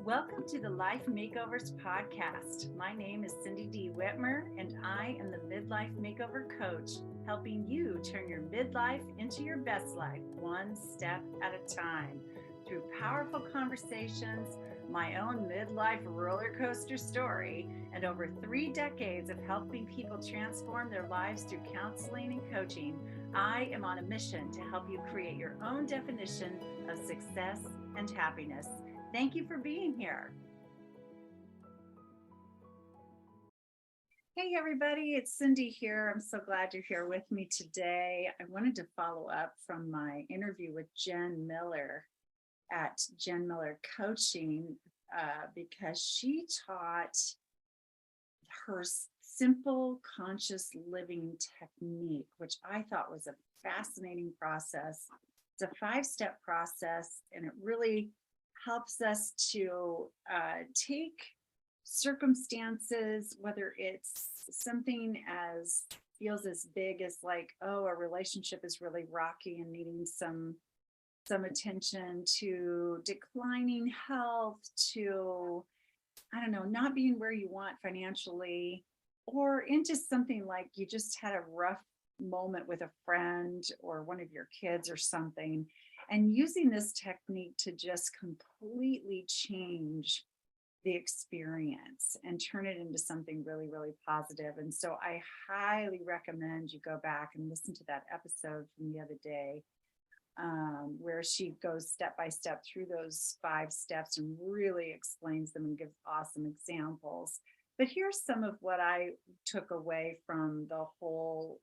Welcome to the Life Makeovers podcast. My name is Cindy D. Whitmer, and I am the Midlife Makeover Coach, helping you turn your midlife into your best life, one step at a time. Through powerful conversations, my own midlife roller coaster story, and over 3 decades of helping people transform their lives through counseling and coaching, I am on a mission to help you create your own definition of success and happiness. Thank you for being here. Hey, everybody, it's Cindy here. I'm so glad you're here with me today. I wanted to follow up from my interview with Jen Miller at Jen Miller Coaching because she taught her simple conscious living technique, which I thought was a fascinating process. It's a 5-step process, and it really helps us to take circumstances, whether it's something as feels as big as like, oh, a relationship is really rocky and needing some attention, to declining health, to, I don't know, not being where you want financially, or into something like you just had a rough moment with a friend or one of your kids or something, and using this technique to just completely change the experience and turn it into something really, really positive. And so I highly recommend you go back and listen to that episode from the other day, where she goes step by step through those 5 steps and really explains them and gives awesome examples. But here's some of what I took away from the whole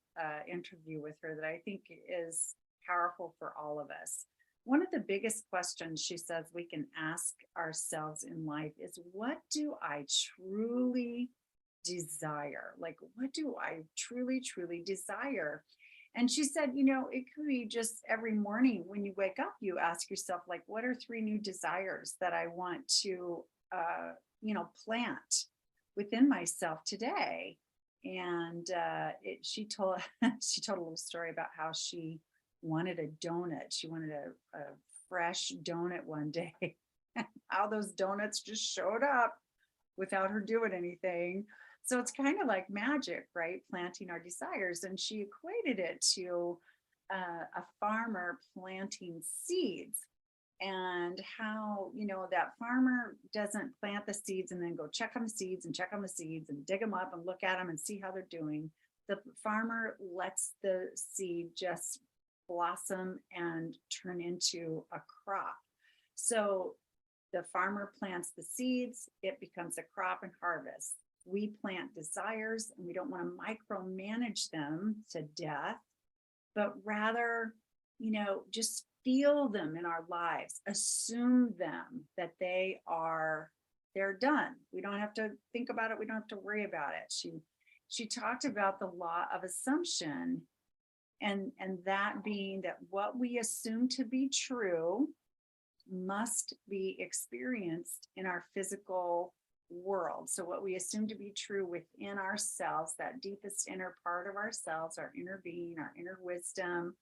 interview with her that I think is powerful for all of us. One of the biggest questions she says we can ask ourselves in life is, what do I truly desire? Like, what do I truly, truly desire? And she said, it could be just every morning when you wake up, you ask yourself, like, what are 3 new desires that I want to, plant within myself today? And she told a little story about how she wanted a donut. She wanted a fresh donut one day. How those donuts just showed up without her doing anything. So it's kind of like magic, right? Planting our desires. And she equated it to a farmer planting seeds, and how, that farmer doesn't plant the seeds and then go check on the seeds and check on the seeds and dig them up and look at them and see how they're doing. The farmer lets the seed just blossom and turn into a crop. So the farmer plants the seeds, it becomes a crop and harvest. We plant desires, and we don't want to micromanage them to death, but rather, just feel them in our lives, assume them that they're done. We don't have to think about it. We don't have to worry about it. She talked about the law of assumption, and that being that what we assume to be true must be experienced in our physical world. So what we assume to be true within ourselves, that deepest inner part of ourselves, our inner being, our inner wisdom,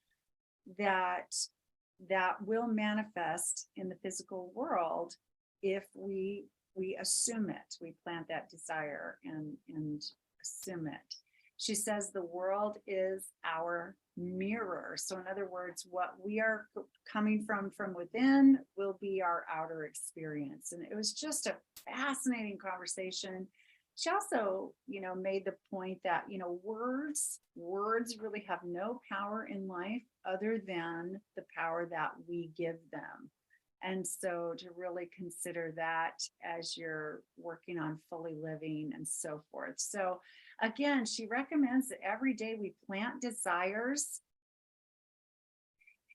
that will manifest in the physical world if we assume it. We plant that desire and assume it. She says the world is our mirror. So in other words, what we are coming from within will be our outer experience. And it was just a fascinating conversation. She also, made the point that, words really have no power in life other than the power that we give them. And so to really consider that as you're working on fully living and so forth. So again, she recommends that every day we plant desires,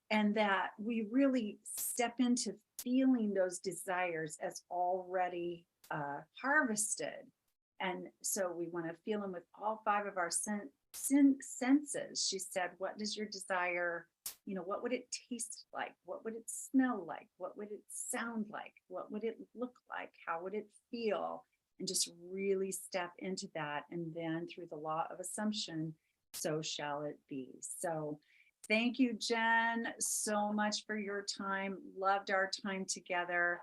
and that we really step into feeling those desires as already harvested. And so we want to feel them with all 5 of our senses. She said, what does your desire, what would it taste like? What would it smell like? What would it sound like? What would it look like? How would it feel? And just really step into that. And then through the law of assumption, so shall it be. So thank you, Jen, so much for your time. Loved our time together.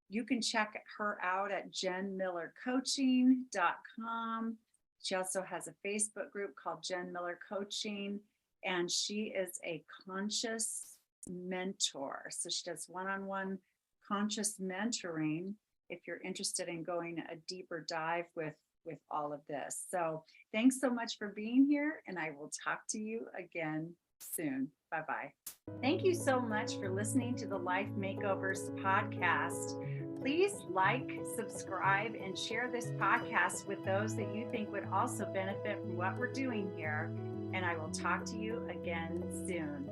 You can check her out at jenmillercoaching.com. She also has a Facebook group called Jen Miller Coaching, and she is a conscious mentor. So she does one-on-one conscious mentoring if you're interested in going a deeper dive with all of this. So thanks so much for being here, and I will talk to you again soon. Bye-bye. Thank you so much for listening to the Life Makeovers podcast. Please like, subscribe, and share this podcast with those that you think would also benefit from what we're doing here. And I will talk to you again soon.